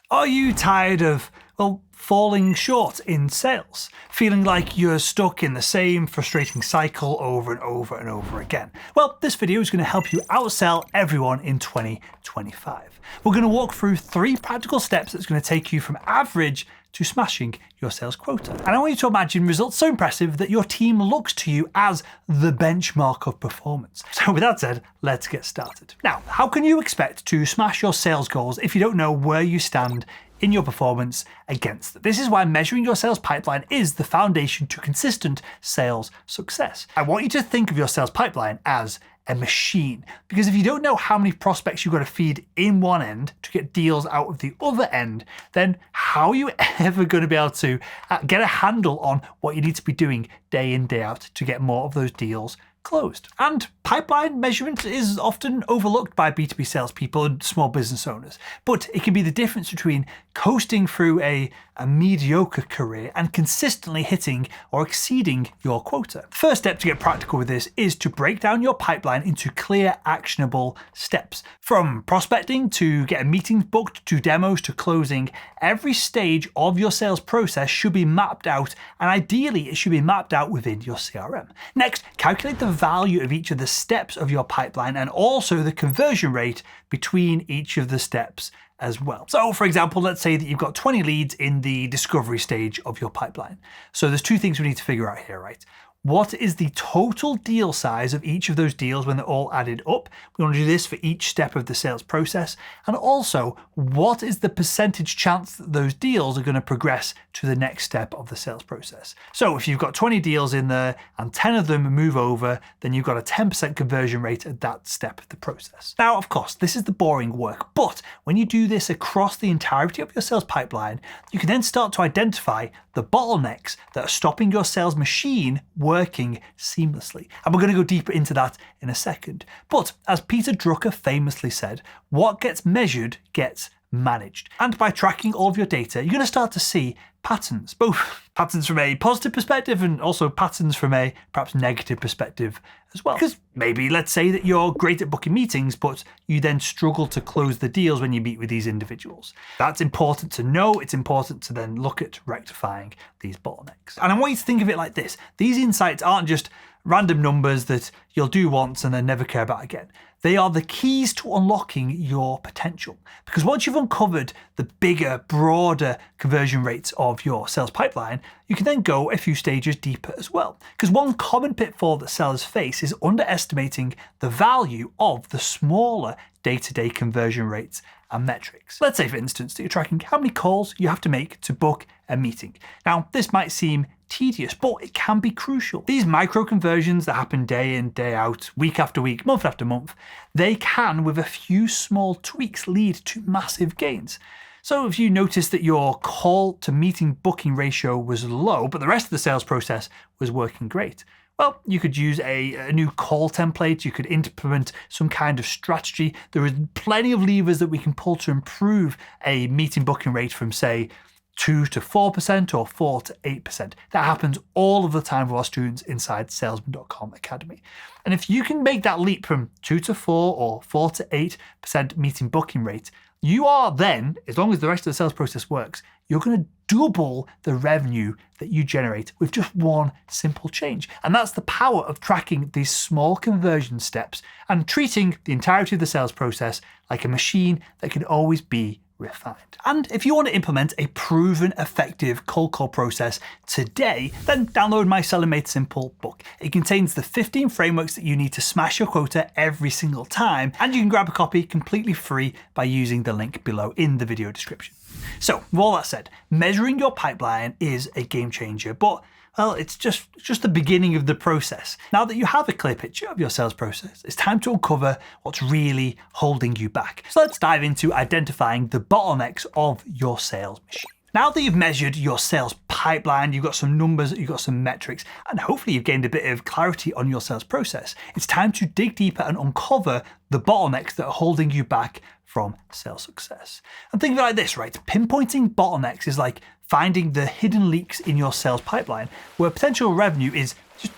Are you tired of, well, falling short in sales? Feeling like you're stuck in the same frustrating cycle over and over and over again? Well, this video is going to help you outsell everyone in 2025. We're going to walk through 3 practical steps that's going to take you from average to smashing your sales quota. And I want you to imagine results so impressive that your team looks to you as the benchmark of performance. So with that said, let's get started. Now, how can you expect to smash your sales goals if you don't know where you stand in your performance against them? This is why measuring your sales pipeline is the foundation to consistent sales success. I want you to think of your sales pipeline as a machine, because if you don't know how many prospects you've got to feed in one end to get deals out of the other end, then how are you ever going to be able to get a handle on what you need to be doing day in, day out to get more of those deals closed? And pipeline measurement is often overlooked by B2B salespeople and small business owners, but it can be the difference between coasting through a mediocre career and consistently hitting or exceeding your quota. The first step to get practical with this is to break down your pipeline into clear, actionable steps. From prospecting to getting meetings booked to demos to closing, every stage of your sales process should be mapped out, and ideally it should be mapped out within your CRM. Next, calculate the value of each of the steps of your pipeline and also the conversion rate between each of the steps as well. So for example, let's say that you've got 20 leads in the discovery stage of your pipeline. So there's 2 things we need to figure out here, right? What is the total deal size of each of those deals when they're all added up? We want to do this for each step of the sales process. And also, what is the percentage chance that those deals are going to progress to the next step of the sales process? So if you've got 20 deals in there and 10 of them move over, then you've got a 10% conversion rate at that step of the process. Now, of course, this is the boring work, but when you do this across the entirety of your sales pipeline, you can then start to identify the bottlenecks that are stopping your sales machine working seamlessly. And we're going to go deeper into that in a second. But as Peter Drucker famously said, what gets measured gets managed. And by tracking all of your data, you're going to start to see patterns, both patterns from a positive perspective and also patterns from a perhaps negative perspective as well. Because maybe let's say that you're great at booking meetings, but you then struggle to close the deals when you meet with these individuals. That's important to know. It's important to then look at rectifying these bottlenecks. And I want you to think of it like this. These insights aren't just random numbers that you'll do once and then never care about again. They are the keys to unlocking your potential. Because once you've uncovered the bigger, broader conversion rates of your sales pipeline, you can then go a few stages deeper as well. Because one common pitfall that sellers face is underestimating the value of the smaller day-to-day conversion rates and metrics. Let's say, for instance, that you're tracking how many calls you have to make to book a meeting. Now, this might seem tedious, but it can be crucial. These micro conversions that happen day in, day out, week after week, month after month, they can, with a few small tweaks, lead to massive gains. So if you notice that your call to meeting booking ratio was low, but the rest of the sales process was working great, well, you could use a new call template, you could implement some kind of strategy. There is plenty of levers that we can pull to improve a meeting booking rate from, say, 2 to 4% or 4 to 8%. That happens all of the time with our students inside Salesman.com Academy. And if you can make that leap from 2 to 4 or 4 to 8% meeting booking rate, you are then, as long as the rest of the sales process works, you're going to double the revenue that you generate with just one simple change. And that's the power of tracking these small conversion steps and treating the entirety of the sales process like a machine that can always be refined. And if you want to implement a proven effective cold call process today, then download my Selling Made Simple book. It contains the 15 frameworks that you need to smash your quota every single time, and you can grab a copy completely free by using the link below in the video description. So with all that said, measuring your pipeline is a game changer, but well, it's just the beginning of the process. Now that you have a clear picture of your sales process, it's time to uncover what's really holding you back. So let's dive into identifying the bottlenecks of your sales machine. Now that you've measured your sales pipeline, you've got some numbers, you've got some metrics, and hopefully you've gained a bit of clarity on your sales process, it's time to dig deeper and uncover the bottlenecks that are holding you back from sales success. And think of it like this, right? Pinpointing bottlenecks is like finding the hidden leaks in your sales pipeline where potential revenue is just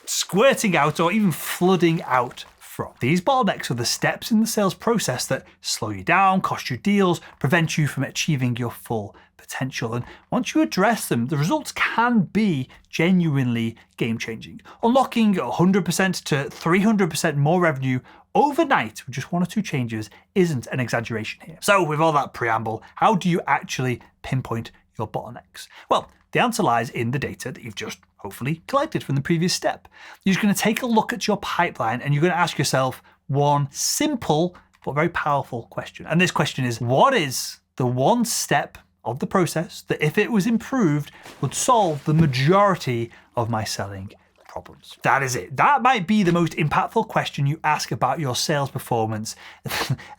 squirting out or even flooding out from. These bottlenecks are the steps in the sales process that slow you down, cost you deals, prevent you from achieving your full potential. And once you address them, the results can be genuinely game-changing. Unlocking 100% to 300% more revenue overnight with just 1 or 2 changes isn't an exaggeration here. So with all that preamble, how do you actually pinpoint your bottlenecks? Well, the answer lies in the data that you've just hopefully collected from the previous step. You're just going to take a look at your pipeline and you're going to ask yourself one simple but very powerful question. And this question is, what is the one step of the process that, if it was improved, would solve the majority of my selling problems? That is it. That might be the most impactful question you ask about your sales performance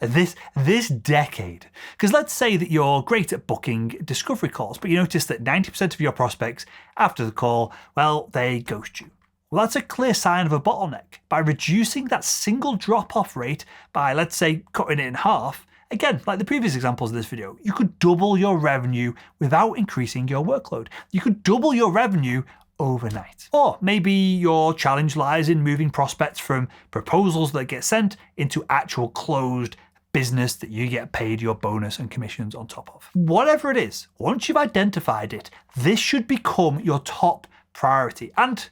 this decade. Because let's say that you're great at booking discovery calls, but you notice that 90% of your prospects after the call, well, they ghost you. Well, that's a clear sign of a bottleneck. By reducing that single drop-off rate by, let's say, cutting it in half, again, like the previous examples of this video, you could double your revenue without increasing your workload. You could double your revenue overnight. Or maybe your challenge lies in moving prospects from proposals that get sent into actual closed business that you get paid your bonus and commissions on top of. Whatever it is, once you've identified it, this should become your top priority. And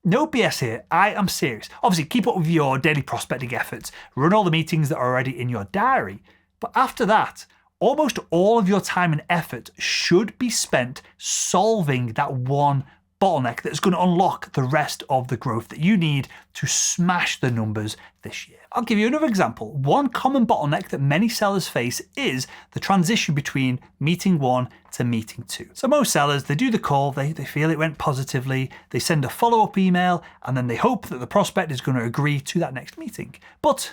no BS here, I am serious. Obviously, keep up with your daily prospecting efforts, run all the meetings that are already in your diary. But after that, almost all of your time and effort should be spent solving that one bottleneck that's going to unlock the rest of the growth that you need to smash the numbers this year. I'll give you another example. One common bottleneck that many sellers face is the transition between meeting 1 to meeting 2. So most sellers, they do the call, they feel it went positively, they send a follow-up email, and then they hope that the prospect is going to agree to that next meeting. But,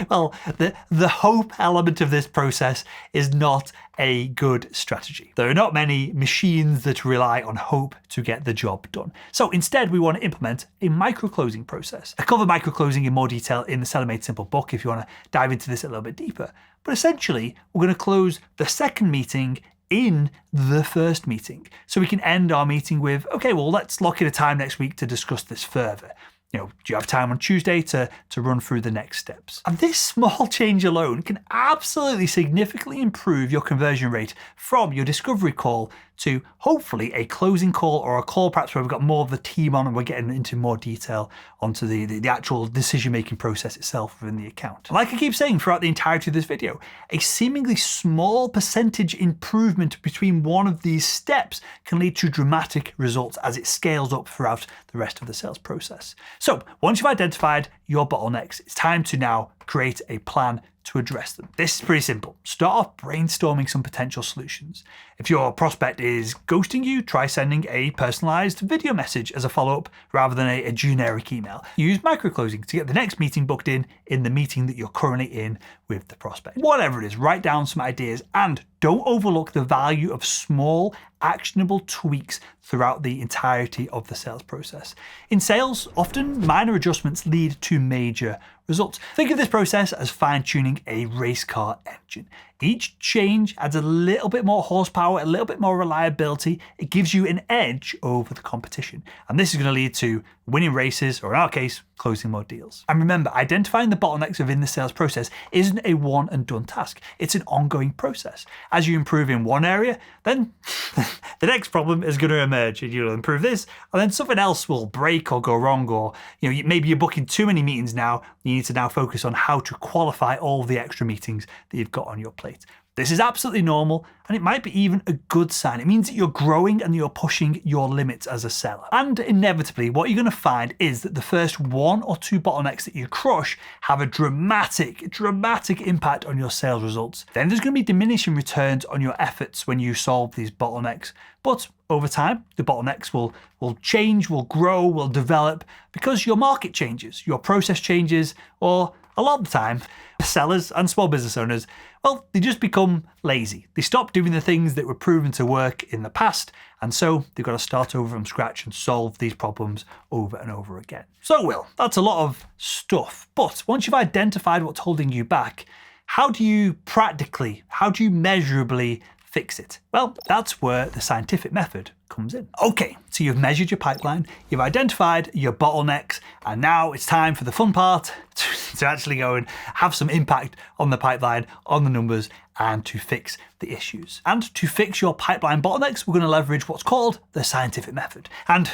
well, the hope element of this process is not a good strategy. There are not many machines that rely on hope to get the job done. So instead, we want to implement a micro-closing process. I cover micro-closing in more detail in the Seller Made Simple book if you want to dive into this a little bit deeper. But essentially, we're going to close the second meeting in the first meeting. So we can end our meeting with, okay, well, let's lock in a time next week to discuss this further. You know, do you have time on Tuesday to run through the next steps? And this small change alone can absolutely significantly improve your conversion rate from your discovery call to hopefully a closing call, or a call perhaps where we've got more of the team on and we're getting into more detail onto the actual decision-making process itself within the account. Like I keep saying throughout the entirety of this video, a seemingly small percentage improvement between one of these steps can lead to dramatic results as it scales up throughout the rest of the sales process. So once you've identified your bottlenecks, it's time to now create a plan to address them. This is pretty simple. Start off brainstorming some potential solutions. If your prospect is ghosting you, try sending a personalized video message as a follow-up rather than a generic email. Use micro-closing to get the next meeting booked in the meeting that you're currently in with the prospect. Whatever it is, write down some ideas and don't overlook the value of small, actionable tweaks throughout the entirety of the sales process. In sales, often minor adjustments lead to major results. Think of this process as fine-tuning a race car engine. Each change adds a little bit more horsepower, a little bit more reliability. It gives you an edge over the competition. And this is going to lead to winning races, or in our case, closing more deals. And remember, identifying the bottlenecks within the sales process isn't a one and done task. It's an ongoing process. As you improve in one area, then the next problem is going to emerge, and you'll improve this, and then something else will break or go wrong, or maybe you're booking too many meetings now. You need to now focus on how to qualify all the extra meetings that you've got on your plate. This is absolutely normal, and it might be even a good sign. It means that you're growing and you're pushing your limits as a seller. And inevitably, what you're going to find is that the first 1 or 2 bottlenecks that you crush have a dramatic impact on your sales results. Then there's going to be diminishing returns on your efforts when you solve these bottlenecks. But over time, the bottlenecks will change, will grow, will develop because your market changes, your process changes, or a lot of the time, sellers and small business owners, well, they just become lazy. They stop doing the things that were proven to work in the past, and so they've got to start over from scratch and solve these problems over and over again. So, Will, that's a lot of stuff. But once you've identified what's holding you back, how do you measurably fix it? Well, that's where the scientific method comes in. Okay, so you've measured your pipeline, you've identified your bottlenecks, and now it's time for the fun part to actually go and have some impact on the pipeline, on the numbers, and to fix the issues. And to fix your pipeline bottlenecks, we're going to leverage what's called the scientific method. And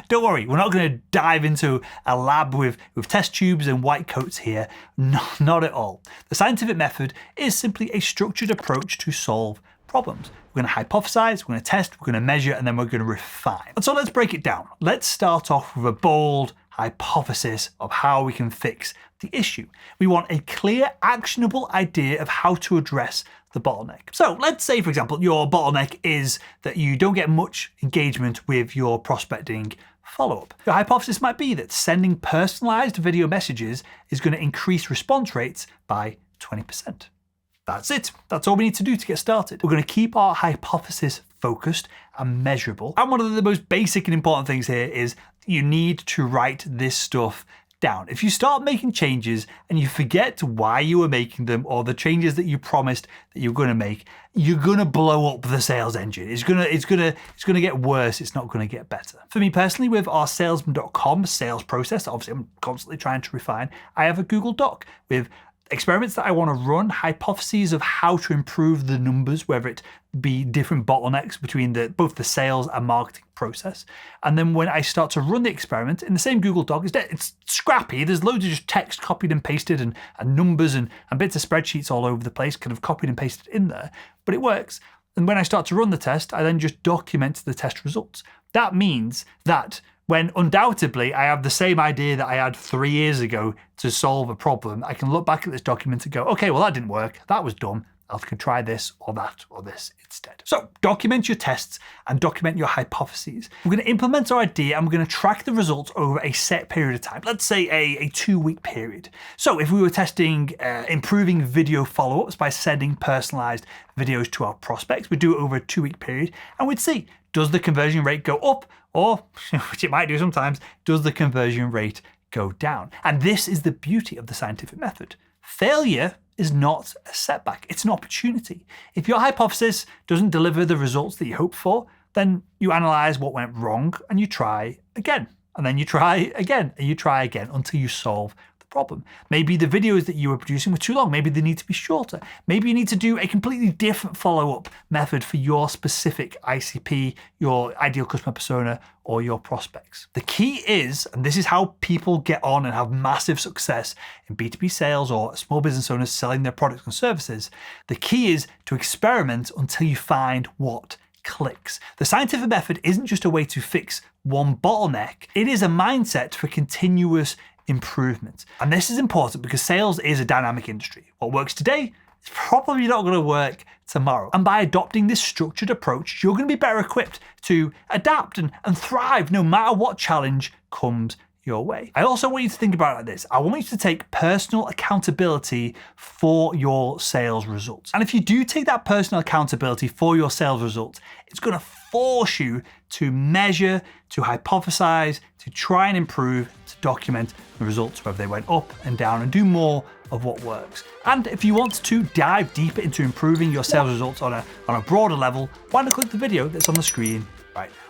don't worry, we're not going to dive into a lab with test tubes and white coats here. No, not at all. The scientific method is simply a structured approach to solve problems. We're going to hypothesize, we're going to test, we're going to measure, and then we're going to refine. And so let's break it down. Let's start off with a bold hypothesis of how we can fix the issue. We want a clear, actionable idea of how to address the bottleneck. So let's say, for example, your bottleneck is that you don't get much engagement with your prospecting follow-up. Your hypothesis might be that sending personalized video messages is going to increase response rates by 20%. That's it. That's all we need to do to get started. We're going to keep our hypothesis focused and measurable. And one of the most basic and important things here is you need to write this stuff down. If you start making changes and you forget why you were making them or the changes that you promised that you're going to make, you're going to blow up the sales engine. It's going to get worse. It's not going to get better. For me personally, with our salesman.com sales process, obviously I'm constantly trying to refine, I have a Google Doc with experiments that I want to run, hypotheses of how to improve the numbers, whether it be different bottlenecks between both the sales and marketing process. And then when I start to run the experiment in the same Google Doc, it's scrappy. There's loads of just text copied and pasted and numbers and bits of spreadsheets all over the place, kind of copied and pasted in there, but it works. And when I start to run the test, I then just document the test results. That means that when undoubtedly I have the same idea that I had 3 years ago to solve a problem, I can look back at this document and go, okay, well, that didn't work. That was dumb. I can try this or that or this instead. So document your tests and document your hypotheses. We're going to implement our idea and we're going to track the results over a set period of time. Let's say a 2-week period. So if we were testing improving video follow-ups by sending personalized videos to our prospects, we'd do it over a 2-week period and we'd see, does the conversion rate go up? Or, which it might do sometimes, does the conversion rate go down? And this is the beauty of the scientific method. Failure is not a setback, it's an opportunity. If your hypothesis doesn't deliver the results that you hope for, then you analyze what went wrong and you try again. And then you try again and you try again until you solve the problem. Maybe the videos that you were producing were too long. Maybe they need to be shorter. Maybe you need to do a completely different follow-up method for your specific ICP, your ideal customer persona, or your prospects. The key is, and this is how people get on and have massive success in B2B sales or small business owners selling their products and services, the key is to experiment until you find what clicks. The scientific method isn't just a way to fix one bottleneck, it is a mindset for continuous improvement. And this is important because sales is a dynamic industry. What works today is probably not going to work tomorrow. And by adopting this structured approach, you're going to be better equipped to adapt and thrive no matter what challenge comes your way. I also want you to think about it like this. I want you to take personal accountability for your sales results. And if you do take that personal accountability for your sales results, it's going to force you to measure, to hypothesize, to try and improve, to document the results, whether they went up and down, and do more of what works. And if you want to dive deeper into improving your sales results on a broader level, why not click the video that's on the screen right now.